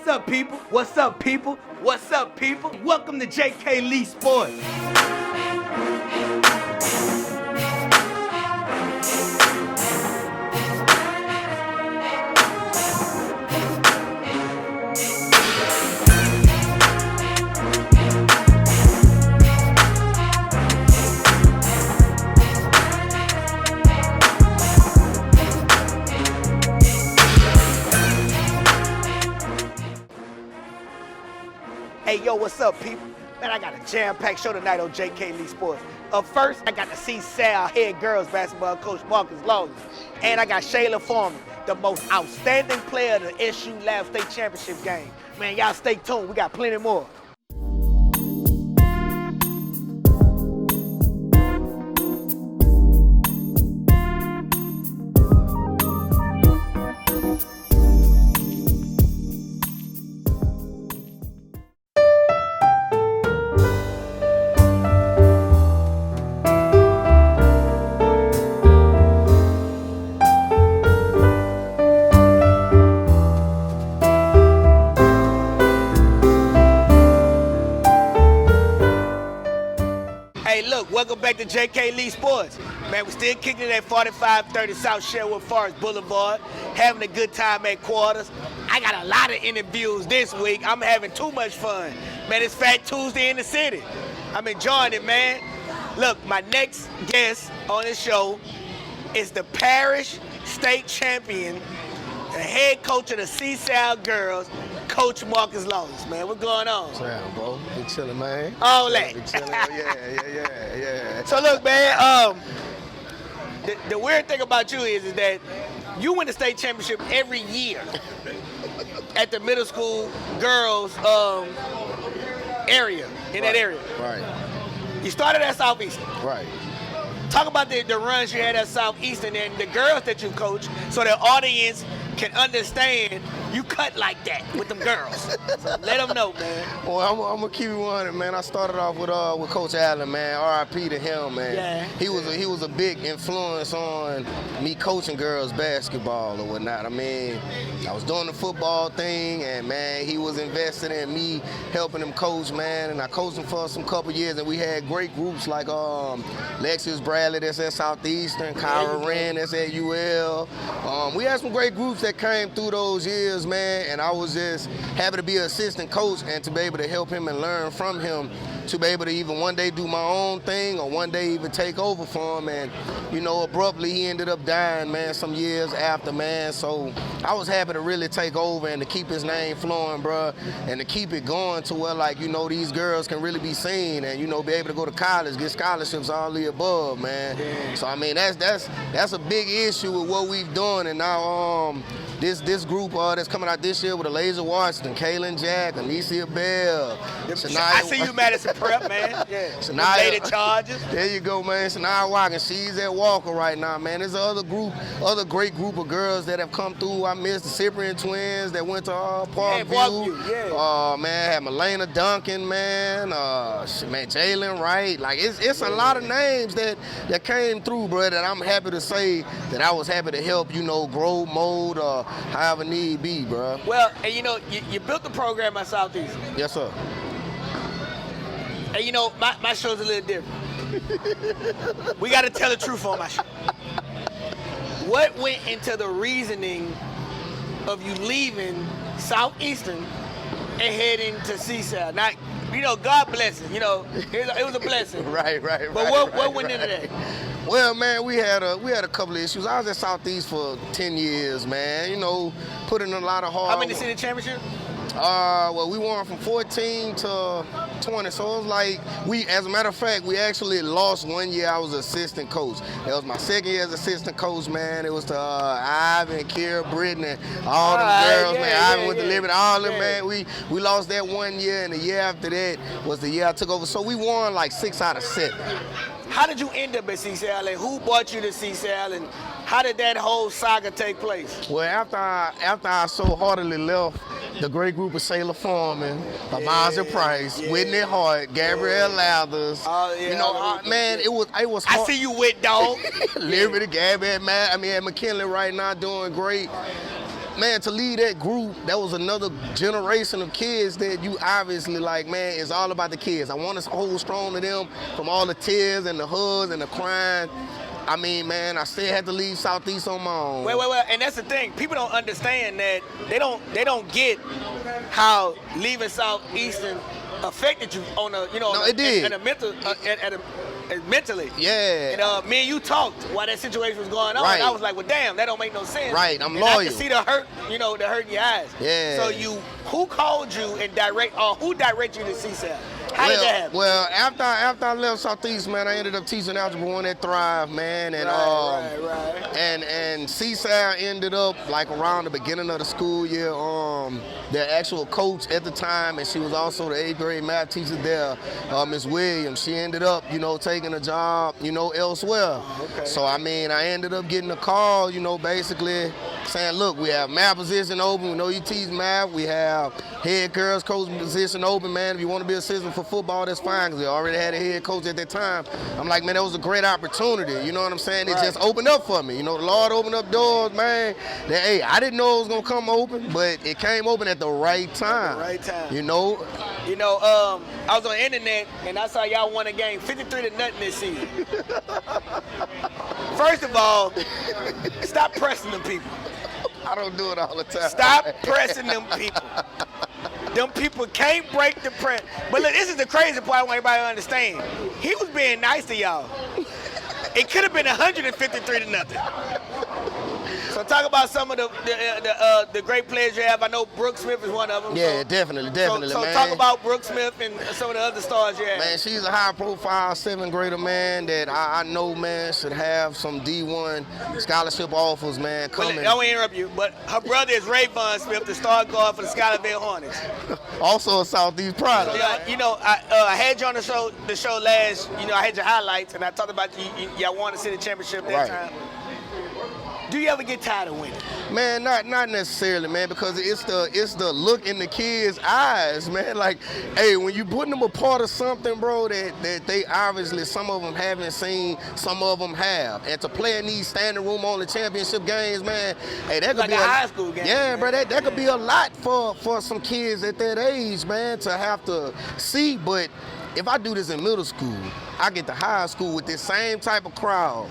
What's up, people? What's up, people? What's up, people? Welcome to JK Lee Sportz. Hey, yo, what's up, people? Man, I got a jam-packed show tonight on JK Lee Sportz. Up first, I got the CSAL Head Girls Basketball coach, Marcus Lollis. And I got Shaila Foreman, the most outstanding player of the SU Lab State Championship game. Man, y'all stay tuned. We got plenty more. Hey, look, welcome back to JK Lee Sportz. Man, we're still kicking it at 4530 South Sherwood Forest Boulevard, having a good time at quarters. I got a lot of interviews this week. I'm having too much fun. Man, it's Fat Tuesday in the city. I'm enjoying it, man. Look, my next guest on the show is the parish state champion, the head coach of the CSAL Girls, Coach Marcus Lollis. Man, what's going on? What's up, bro? Big chillin', man. All that. Big chillin'. Yeah. So look, man, the weird thing about you is that you win the state championship every year at the middle school girls area, that area. Right. You started at Southeastern. Right. Talk about the runs you had at Southeastern and the girls that you coach so the audience can understand you cut like that with them girls. So let them know, man. Well, I'm gonna keep it 100, man. I started off with Coach Allen, man. R.I.P. to him, man. Yeah. He was a big influence on me coaching girls basketball or whatnot. I mean, I was doing the football thing, and man, he was invested in me helping him coach, man. And I coached him for some couple years, and we had great groups like Lexus Bradley, that's at Southeastern, Kyra Wren, that's at UL. We had some great groups that came through those years, man, and I was just happy to be an assistant coach and to be able to help him and learn from him, to be able to even one day do my own thing or one day even take over for him. And, you know, abruptly he ended up dying, man, some years after, man. So I was happy to really take over and to keep his name flowing, bro, and to keep it going to where, like, you know, these girls can really be seen and, you know, be able to go to college, get scholarships, all the above, man. Yeah. So, I mean, that's a big issue with what we've done. And now this group that's coming out this year with Elijah Washington, Kaylin Jack, Anicia Bell, Shania. I see you Madison Prep, man. Yeah. Shania Charges. There you go, man. Shania Watkins, she's at Walker right now, man. There's other great group of girls that have come through. I missed the Cyprian twins that went to Parkview. Yeah. Man, I had Melena Duncan, man. Man, Jalen Wright. Like it's a lot of names that came through, bro. That I'm happy to say that I was happy to help, you know, grow, mold, however need be, bro. Well, and you know, you built the program at Southeastern. Yes, sir. And you know, my show's a little different. We got to tell the truth on my show. What went into the reasoning of you leaving Southeastern and heading to CSAL? Now, you know, God bless it. You know, it was a blessing. Right. But what went into that? Well, man, we had a couple of issues. I was at Southeast for 10 years, man. You know, put in a lot of hard. How many city championships? Well, we won from 14 to 20, so it was like as a matter of fact, we actually lost one year. I was assistant coach. That was my second year as assistant coach, man. It was to Ivan, Kira, Brittany, all them girls, man. Ivan with the Liberty, all them, man. We lost that one year, and the year after that was the year I took over. So we won like 6 out of 7. How did you end up at CSAL, and who brought you to CSAL, and how did that whole saga take place? Well, after I so heartily left the great group of Shaila Foreman, Amaza Price, Whitney Hart, Gabrielle Lathers, you know, man, it was hard. I see you with dog. Liberty, Gabby, man. I mean, at McKinley right now doing great. man, to lead that group, that was another generation of kids that you obviously like, man, it's all about the kids. I want to hold strong to them from all the tears and the hugs and the crying. I mean, man, I still had to leave Southeast on my own. Well, and that's the thing. People don't understand that they don't get how leaving Southeastern affected you on a, No, it did. At a mental, mentally. Yeah. And me and you talked while that situation was going on. Right. And I was like, well, damn, that don't make no sense. Right, I'm and loyal. I can see the hurt, the hurt in your eyes. Yeah. So who called you and who directed you to CSAL? How did that happen? Well, after I left Southeast, man, I ended up teaching Algebra 1 at Thrive, man. And right. And CSAL ended up like around the beginning of the school year. Their actual coach at the time, and she was also the 8th grade math teacher there, Miss Williams. She ended up, taking a job, elsewhere. Okay. So I mean, I ended up getting a call, basically saying, look, we have math position open. We know you teach math. We have head girls coach position open, man. If you want to be assistant for football, that's fine, because we already had a head coach at that time. I'm like, man, that was a great opportunity. You know what I'm saying? It just opened up for me. The Lord opened up doors, man. That, hey, I didn't know it was gonna come open, but it came open at the right time. At the right time. I was on the internet and I saw y'all won a game 53-0 this season. First of all, stop pressing them people. I don't do it all the time. Stop pressing them people. Them people can't break the press. But look, this is the crazy part I want everybody to understand. He was being nice to y'all. It could have been 153-0. So talk about some of the great players you have. I know Brook Smith is one of them. Yeah, definitely, man. So talk about Brook Smith and some of the other stars you have. Man, she's a high-profile 7th grader, man, that I know, man, should have some D1 scholarship offers, man, coming. Well, I won't interrupt you, but her brother is Rayvon Smith, the star guard for the Schuylerville Hornets. Also a Southeast product. I had you on the show last, I had your highlights, and I talked about y'all won the city championship that time. Do you ever get tired of winning? Man, not necessarily, man, because it's the look in the kids' eyes, man. Like, hey, when you putting them a part of something, bro, that they obviously, some of them haven't seen, some of them have. And to play in these standing room only championship games, man, hey, that could like be a high school game. Yeah, man. bro, that could be a lot for some kids at that age, man, to have to see. But if I do this in middle school, I get to high school with this same type of crowd.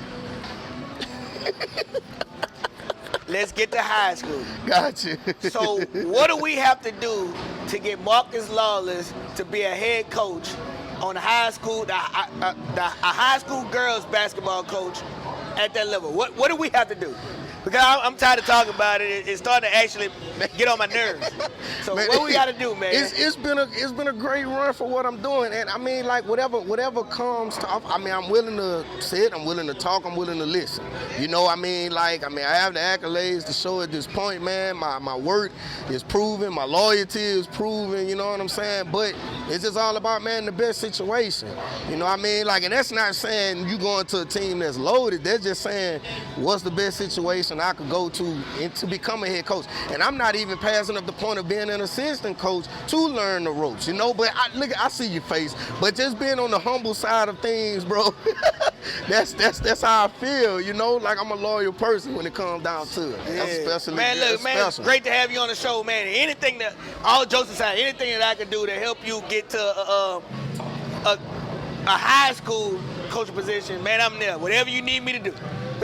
Let's get to high school. Gotcha. So what do we have to do to get Marcus Lollis to be a head coach on a high school girls basketball coach at that level? What do we have to do? Because I'm tired of talking about it. It's starting to actually get on my nerves. So man, what we got to do, man? It's been a great run for what I'm doing, and I mean, like whatever comes to, I mean, I'm willing to sit, I'm willing to talk, I'm willing to listen. I have the accolades to show at this point, man. My work is proven, my loyalty is proven. You know what I'm saying? But it's just all about, man, the best situation. And that's not saying you going to a team that's loaded. They're just saying what's the best situation I could go to become a head coach. And I'm not even passing up the point of being an assistant coach to learn the ropes, But I see your face. But just being on the humble side of things, bro, that's how I feel, Like I'm a loyal person when it comes down to it. Yeah. That's especially man, look, man, it's great to have you on the show, man. Anything that, all jokes aside, anything that I can do to help you get to a high school coaching position, man, I'm there. Whatever you need me to do.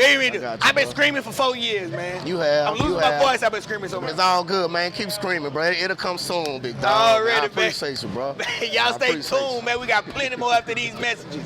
I've been screaming for 4 years, man. You have. I'm losing my voice. I've been screaming so much. It's all good, man. Keep screaming, bro. It'll come soon, big dog. Already, I appreciate you, bro. Y'all stay tuned, man. We got plenty more after these messages.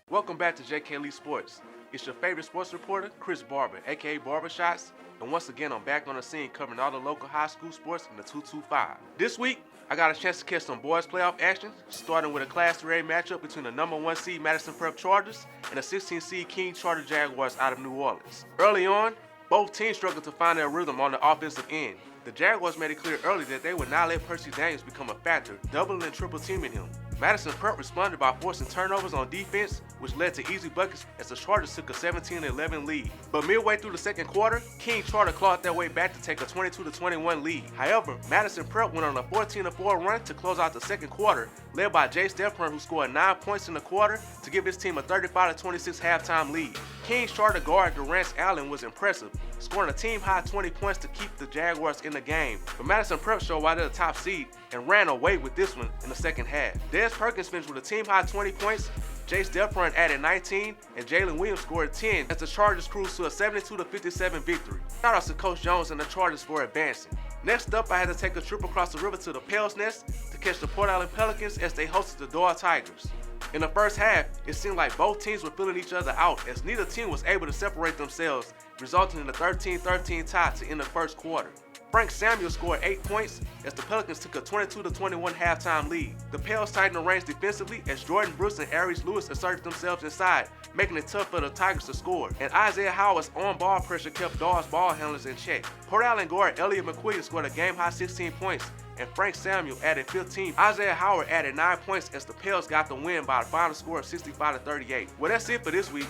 Welcome back to JK and Lee Sportz. It's your favorite sports reporter, Chris Barber, aka Barbershots, and once again I'm back on the scene covering all the local high school sports in the 225. This week, I got a chance to catch some boys playoff action, starting with a Class 3A matchup between the number 1 seed Madison Prep Chargers and the 16 seed King Charter Jaguars out of New Orleans. Early on, both teams struggled to find their rhythm on the offensive end. The Jaguars made it clear early that they would not let Percy Daniels become a factor, doubling and triple teaming him. Madison Prep responded by forcing turnovers on defense, which led to easy buckets as the Chargers took a 17-11 lead. But midway through the second quarter, King Charter clawed their way back to take a 22-21 lead. However, Madison Prep went on a 14-4 run to close out the second quarter, led by Jay Stephen, who scored 9 points in the quarter to give his team a 35-26 halftime lead. King's Charter guard Durance Allen was impressive, scoring a team-high 20 points to keep the Jaguars in the game. But Madison Prep showed why they're the top seed and ran away with this one in the second half. Des Perkins finished with a team-high 20 points, Jace Delpron added 19, and Jalen Williams scored 10 as the Chargers cruised to a 72-57 victory. Shout out to Coach Jones and the Chargers for advancing. Next up, I had to take a trip across the river to the Pell's Nest to catch the Port Island Pelicans as they hosted the Doyle Tigers. In the first half, it seemed like both teams were filling each other out as neither team was able to separate themselves, resulting in a 13-13 tie to end the first quarter. Frank Samuel scored 8 points as the Pelicans took a 22-21 halftime lead. The Pels tightened the reins defensively as Jordan Brooks and Aries Lewis asserted themselves inside, making it tough for the Tigers to score. And Isaiah Howard's on-ball pressure kept Dawes ball handlers in check. Port Island guard Elliot McQueen scored a game-high 16 points, and Frank Samuel added 15. Isaiah Howard added 9 points as the Pels got the win by a final score of 65-38. Well, that's it for this week.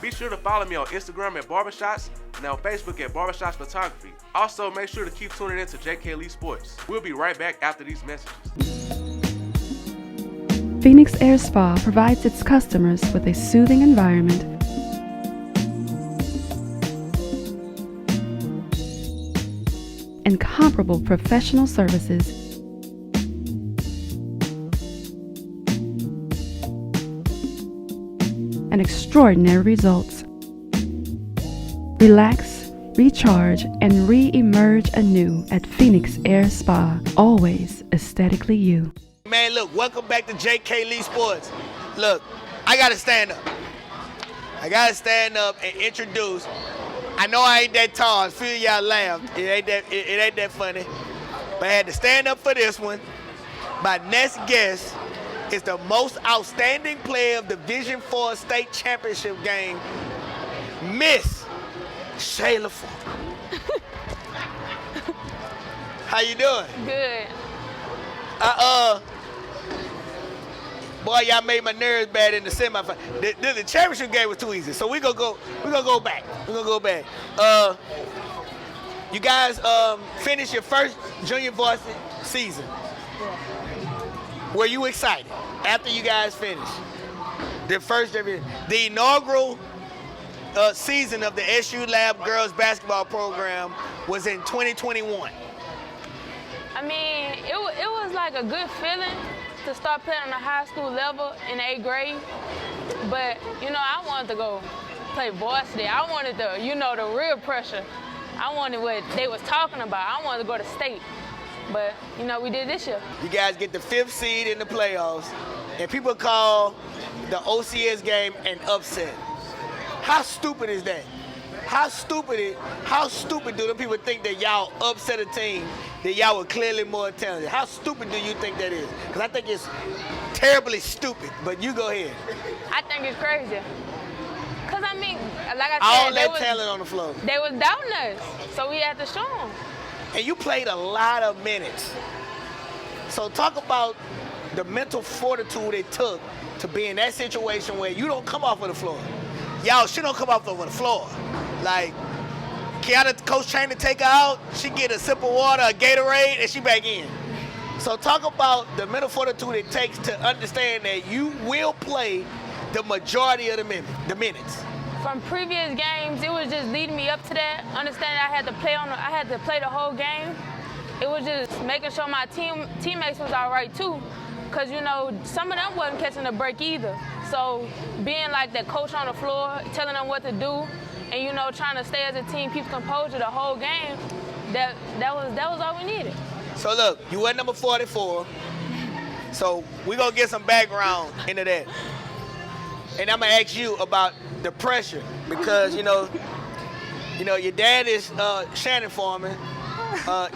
Be sure to follow me on Instagram at Barbershots and on Facebook at Barbershots Photography. Also, make sure to keep tuning in to JK and Lee Sportz. We'll be right back after these messages. Phoenix Air Spa provides its customers with a soothing environment, incomparable professional services, and extraordinary results. Relax, recharge, and re-emerge anew at Phoenix Air Spa, always aesthetically you. Man, look, welcome back to JK Lee Sportz. Look, I gotta stand up. I gotta stand up and introduce. I know I ain't that tall. I feel y'all laugh. It ain't that funny. But I had to stand up for this one. My next guest is the most outstanding player of the Division IV state championship game, Miss Shaila Foreman. How you doing? Good. Boy, y'all made my nerves bad in the semifinal. The championship game was too easy, so we gonna go back. You guys finished your first junior varsity season. Were you excited after you guys finished the inaugural season of the SU Lab Girls Basketball program was in 2021? I mean, it was like a good feeling to start playing on the high school level in 8th grade. But, you know, I wanted to go play varsity. I wanted the, you know, the real pressure. I wanted what they was talking about. I wanted to go to state. But, you know, we did this year. You guys get the 5th seed in the playoffs, and people call the OCS game an upset. How stupid is that? How stupid do the people think that y'all upset a team that y'all were clearly more talented? How stupid do you think that is? Because I think it's terribly stupid, but you go ahead. I think it's crazy. Because, I mean, like I said, all that talent on the floor. They was doubting us, so we had to show them. And you played a lot of minutes. So talk about the mental fortitude it took to be in that situation where you don't come off of the floor. Y'all, she don't come off of the floor. Like, Kiana, coach trying to take her out, she get a sip of water, a Gatorade, and she back in. So talk about the mental fortitude it takes to understand that you will play the majority of the minutes. From previous games, it was just leading me up to that. Understanding I had to play the whole game. It was just making sure my teammates was all right too, because you know some of them wasn't catching the break either. So being like that coach on the floor, telling them what to do, and you know trying to stay as a team, keep composure the whole game. That was all we needed. So look, you were number 44. So we're gonna get some background into that. And I'm gonna ask you about the pressure because you know your dad is Shannon Foreman,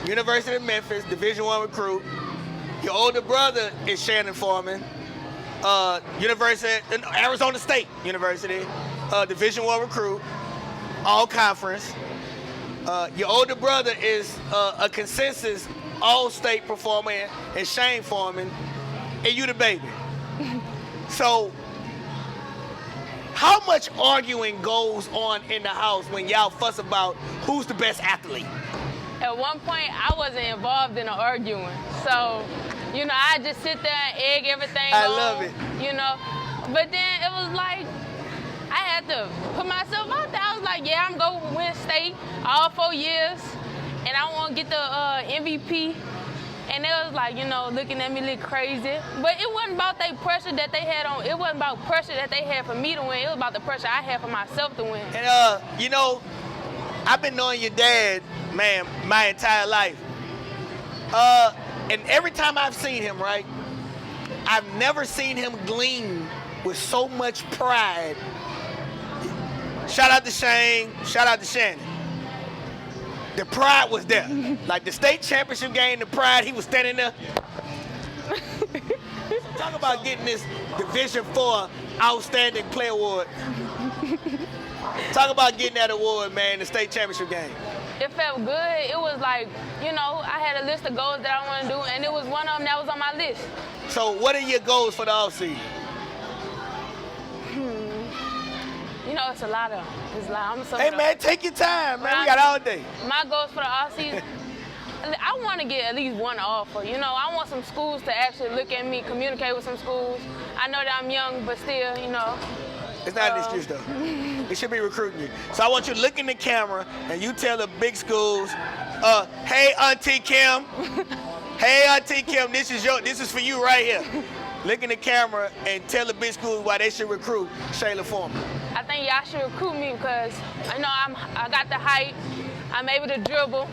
University of Memphis, Division I recruit. Your older brother is Shannon Foreman, Arizona State University, Division I recruit, all conference. Your older brother is a consensus all-state performer and Shane Foreman, and you the baby. So, how much arguing goes on in the house when y'all fuss about who's the best athlete? At one point, I wasn't involved in the arguing. So, you know, I just sit there and egg everything I on, love it. you know. But then it was like, I had to put myself out there. I was like, yeah, I'm going to win state all 4 years, and I want to get the MVP. And they was like, you know, looking at me like crazy. But it wasn't about the pressure that they had on. It wasn't about pressure that they had for me to win. It was about the pressure I had for myself to win. And, you know, I've been knowing your dad, man, my entire life. And every time I've seen him, right, I've never seen him gleam with so much pride. Shout out to Shane, shout out to Shannon. The pride was there. Like the state championship game, the pride, he was standing there. Talk about getting this Division IV Outstanding Player Award. Talk about getting that award, man, the state championship game. It felt good. It was like, you know, I had a list of goals that I want to do, and it was one of them that was on my list. So what are your goals for the offseason? You know, it's a lot of them. It's a lot. Hey, man, take your time, man. We got all day. My goals for the offseason, I want to get at least one offer. You know, I want some schools to actually look at me, communicate with some schools. I know that I'm young, but still, you know. It's not an excuse, though. It should be recruiting you. So I want you to look in the camera and you tell the big schools, hey, Auntie Kim. Hey, Auntie Kim, this is for you right here. Look in the camera and tell the big schools why they should recruit Shaila Foreman. I think y'all should recruit me because, you know, I got the height. I'm able to dribble.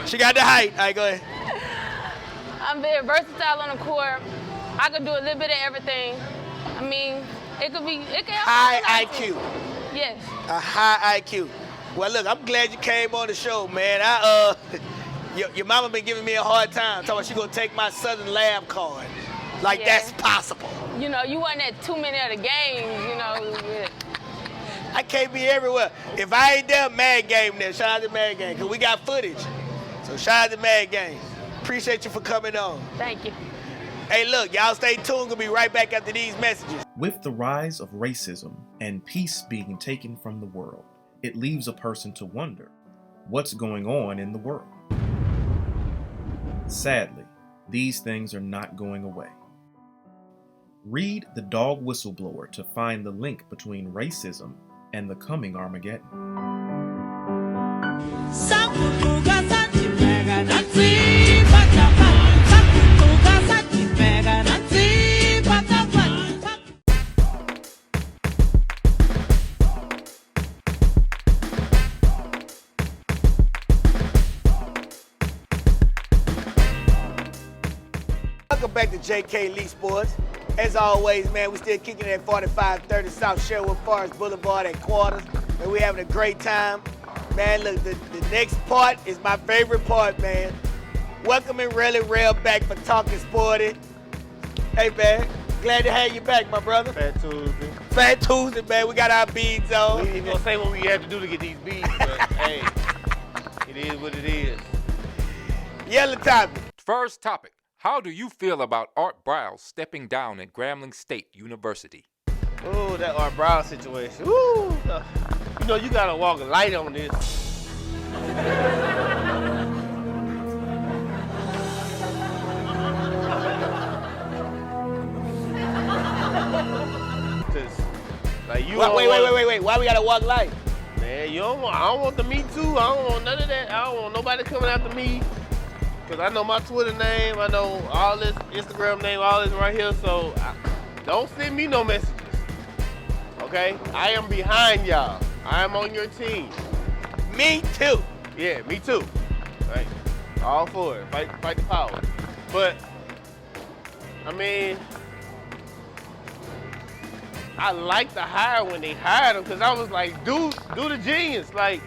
She got the height. All right, go ahead. I'm very versatile on the court. I could do a little bit of everything. I mean, it could high IQ. Yes. A high IQ. Well, look, I'm glad you came on the show, man. Your mama been giving me a hard time, talking about she gonna take my Southern Lab card. Like, yeah. That's possible. You know, you wasn't at too many of the games, you know. I can't be everywhere. If I ain't there, Mad Game there. Shout out to Mad Game, because we got footage. So shout out to Mad Game. Appreciate you for coming on. Thank you. Hey, look, y'all stay tuned. We'll be right back after these messages. With the rise of racism and peace being taken from the world, it leaves a person to wonder, what's going on in the world? Sadly, these things are not going away. Read The Dog Whistleblower to find the link between racism and the coming Armageddon. Welcome back to JK Lee Sportz. As always, man, we still kicking it at 4530 South Sherwood Forest Boulevard at Quarters, and we having a great time. Man, look, the next part is my favorite part, man. Welcoming Relly Rell back for Talking Sporty. Hey, man, glad to have you back, my brother. Fat Tuesday. Fat Tuesday, man, we got our beads on. We ain't gonna say what we had to do to get these beads, but hey, it is what it is. Yellow topic. First topic. How do you feel about Art Biles stepping down at Grambling State University? Ooh, that Art Biles situation. Ooh, you know you gotta walk light on this. Like you. Wait. Why we gotta walk light? Man, I don't want the Me Too. I don't want none of that. I don't want nobody coming after me. Because I know my Twitter name, I know all this Instagram name, all this right here, so don't send me no messages, okay? I am behind y'all. I am on your team. Me too. Yeah, me too. Right? All for it. Fight the power. But, I mean, I like the hire when they hired him because I was like, dude, do the genius. Like,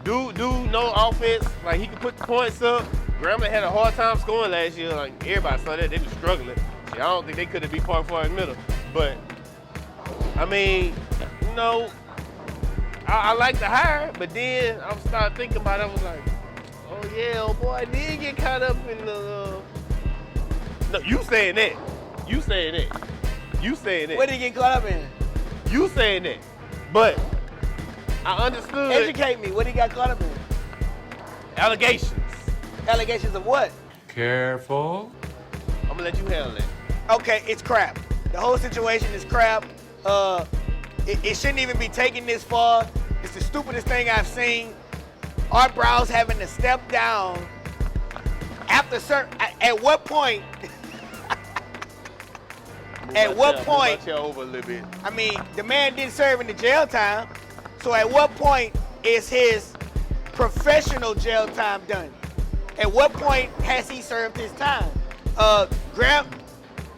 Dude, no offense. Like, he could put the points up. Grambling had a hard time scoring last year. Like, everybody saw that. They were struggling. See, I don't think they could have beat Park Far in the middle. But, I mean, you know, I like the hire. But then I started thinking about it. I was like, oh, yeah, oh, boy, I did get caught up in the... No, you saying that. You saying that. You saying that. What did he get caught up in? You saying that. But I understood. Educate me. What did he got caught up in? Allegations. Allegations of what? Careful. I'm gonna let you handle it. Okay, it's crap. The whole situation is crap. It shouldn't even be taken this far. It's the stupidest thing I've seen. Art Biles having to step down after certain. At what point? At what point? Move my chair over a little bit. I mean, the man didn't serve in the jail time. So at what point is his professional jail time done? At what point has he served his time?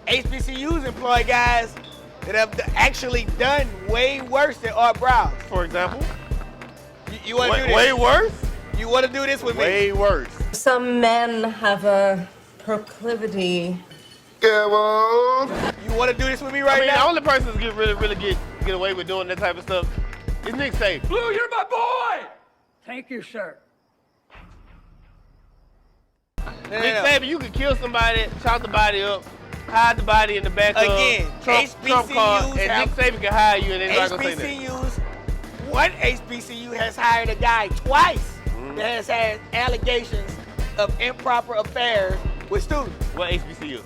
HBCUs employ guys that have actually done way worse than Art Biles. For example? You want to do this? Way worse? You want to do this with me? Way worse. Some men have a proclivity. You want to do this with me right The now? only person that really get away with doing that type of stuff is Nick Saban. Blue, you're my boy! Thank you, sir. Nick Saban, you could kill somebody, chop the body up, hide the body in the back Again, of Trump car, and have- Nick Saban can hire you and they're not going to say that. HBCUs, one HBCU has hired a guy twice that has had allegations of improper affairs with students. What HBCU?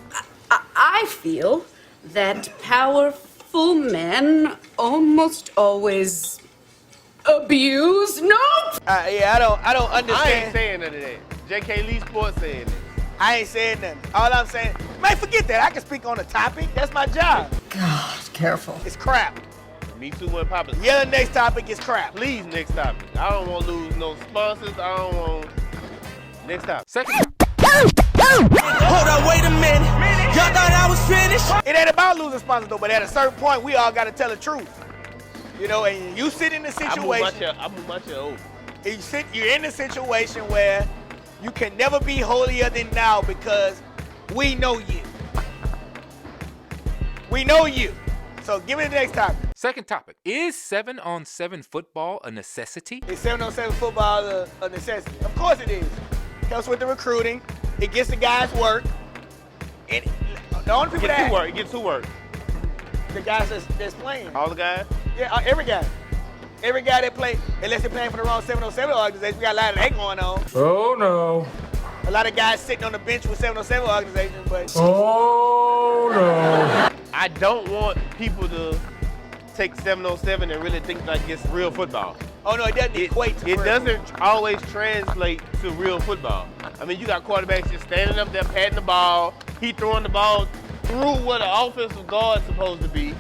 I feel that powerful men almost always abuse. Nope. Yeah, I don't I understand. ain't saying none of that. JK Lee Sportz saying this. I ain't saying nothing. All I'm saying, man, forget that. I can speak on the topic. That's my job. God, careful. It's crap. Me Too wasn't popular. Yeah, the next topic is crap. Please, next topic. I don't want to lose no sponsors. I don't want. Next topic. Second. Hold on, wait a minute. Y'all thought I was finished? It ain't about losing sponsors though, but at a certain point, we all got to tell the truth. You know, and you sit in the situation. I move my chair over. You're in a situation where you can never be holier than thou because we know you. We know you. So give me the next topic. Second topic. Is 7-on-7 football a necessity? Is 7-on-7 football a necessity? Of course it is. Helps with the recruiting. It gets the guys work. And the only people It gets to work. the guys that's playing. All the guys? Yeah, every guy. Every guy that play, unless they're playing for the wrong 7-on-7 organization, we got a lot of that going on. Oh, no. A lot of guys sitting on the bench with 7-on-7 organizations, but Oh, no. I don't want people to take 7-on-7 and really think like it's real football. oh no, it doesn't equate to It real doesn't always translate to real football. I mean, you got quarterbacks just standing up there patting the ball. He throwing the ball through what an offensive guard's supposed to be,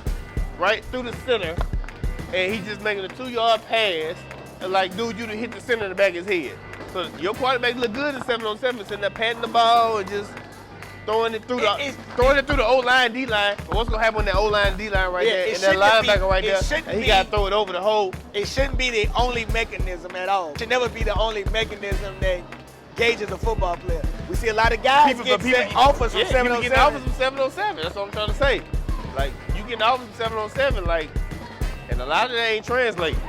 right through the center, and he's just making a 2-yard pass. And like, dude, you done hit the center of the back of his head. So your quarterback look good in 7-on-7, sitting there patting the ball and just throwing it through the O-line, D-line. But what's gonna happen when that O-line, D-line right there, and that linebacker right there, and he gotta throw it over the hole? It shouldn't be the only mechanism at all. It should never be the only mechanism that gauges a football player. We see a lot of guys get offers from 7-on-7. Getting offers from 7-on-7. That's what I'm trying to say. Like, you getting offers from 7-on-7, like, and a lot of that ain't translating.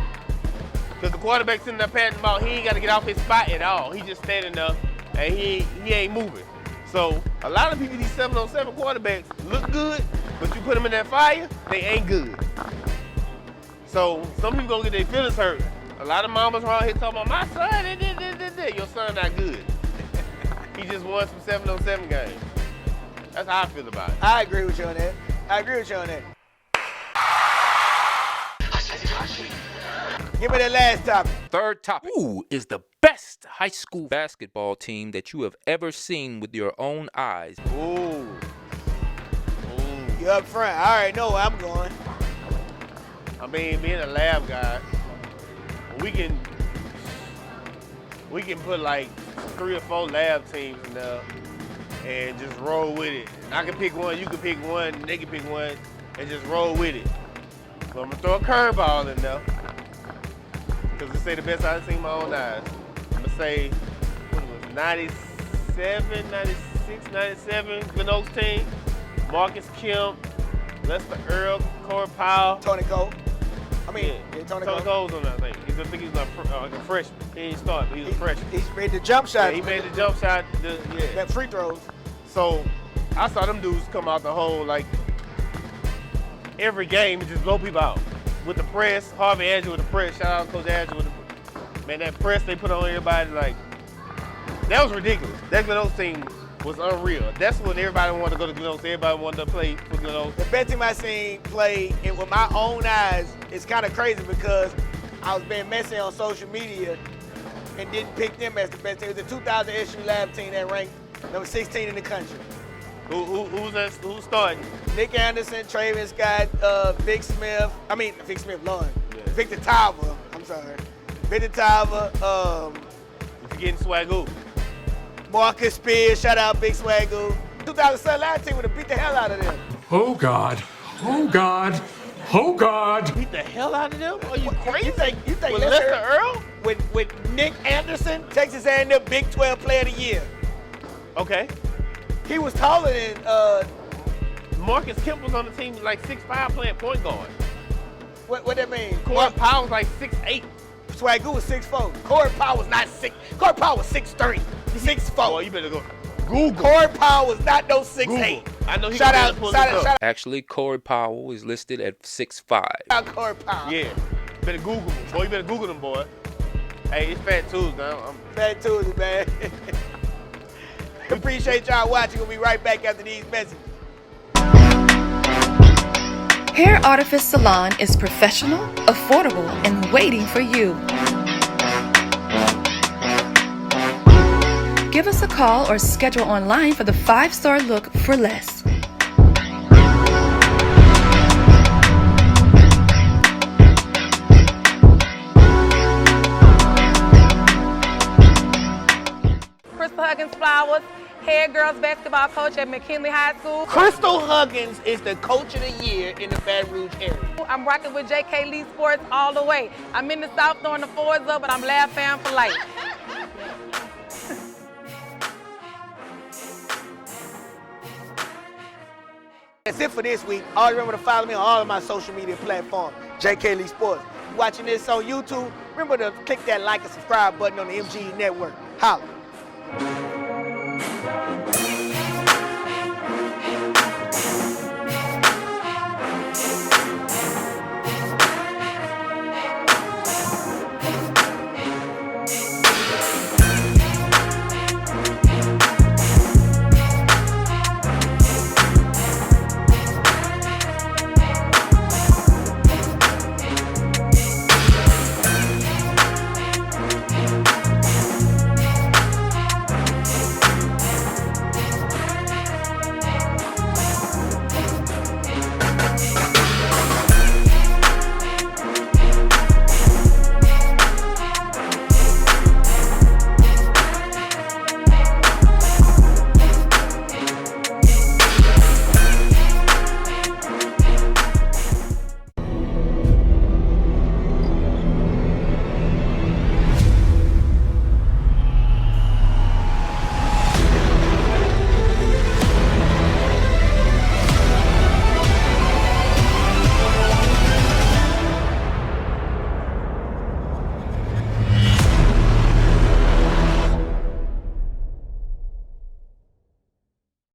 Because the quarterback sitting there patting the ball, he ain't got to get off his spot at all. He just standing there, and he ain't moving. So a lot of people, these 7-on-7 quarterbacks look good, but you put them in that fire, they ain't good. So some people gonna get their feelings hurt. A lot of mamas around here talking about my son, your son not good. He just won some 7-on-7 games. That's how I feel about it. I agree with you on that. Give me the last topic. Third topic. Who is the best high school basketball team that you have ever seen with your own eyes? Ooh. You up front. I already know where I'm going. I mean, being a lab guy, we can put like 3 or 4 lab teams in there and just roll with it. And I can pick one, you can pick one, they can pick one, and just roll with it. So I'm gonna throw a curveball in there. Because to say the best I've seen my own eyes. I'm gonna say, what was it, 97, 96, 97, Glen Oaks team. Marcus Kemp, Lester Earl, Corey Powell. Tony Cole. Tony Cole's on that thing. I think he's like a freshman. He ain't started, but he's a freshman. He made the jump shot. Yeah, he made the jump shot. That free throws. So I saw them dudes come out the hole like every game and just blow people out. With the press, Harvey Andrew with the press. Shout out Coach Andrew with the, man, that press they put on everybody, like, that was ridiculous. That Glen Oaks team was unreal. That's when everybody wanted to go to Glen Oaks. Everybody wanted to play for Glen Oaks. The best team I seen play, and with my own eyes, it's kind of crazy because I was being messy on social media and didn't pick them as the best team. It was the 2000 SU Lab team that ranked number 16 in the country. Who's starting? Nick Anderson, Traven Scott, Vic Smith, Lord. Yeah. Victor Tava, I'm sorry. Victor Tava. You're forgetting Swagoo. Marcus Spears, shout out Big Swagoo. 2007 Lab team would have beat the hell out of them. Oh God, oh God, oh God. Beat the hell out of them? Are you crazy? You think with Lester Earl? With Nick Anderson, Texas A&M Big 12 Player of the Year. Okay. He was taller than Marcus Kemp was on the team like 6'5", playing point guard. What that mean? Corey Powell was like 6'8". Swagoo was 6'4". Corey Powell was not 6. Corey Powell was 6'3". 6'4". Boy, you better go Google. Corey Powell was not no 6'8". I know he shout out. Actually, Corey Powell is listed at 6'5". Shout out Corey Powell. Yeah. Better Google him. Boy, you better Google him, boy. Hey, it's Fat Tuesday. Fat Tuesday, man. Appreciate y'all watching. We'll be right back after these messages. Hair Artifice Salon is professional, affordable, and waiting for you. Give us a call or schedule online for the 5-star look for less. Flowers, head girls basketball coach at McKinley High School. Crystal Huggins is the coach of the year in the Baton Rouge area. I'm rocking with JK Lee Sportz all the way. I'm in the South throwing the fours up, but I'm Lab fam for life. That's it for this week. Always remember to follow me on all of my social media platforms, JK Lee Sportz. Watching this on YouTube, remember to click that like and subscribe button on the MG Network. Holla.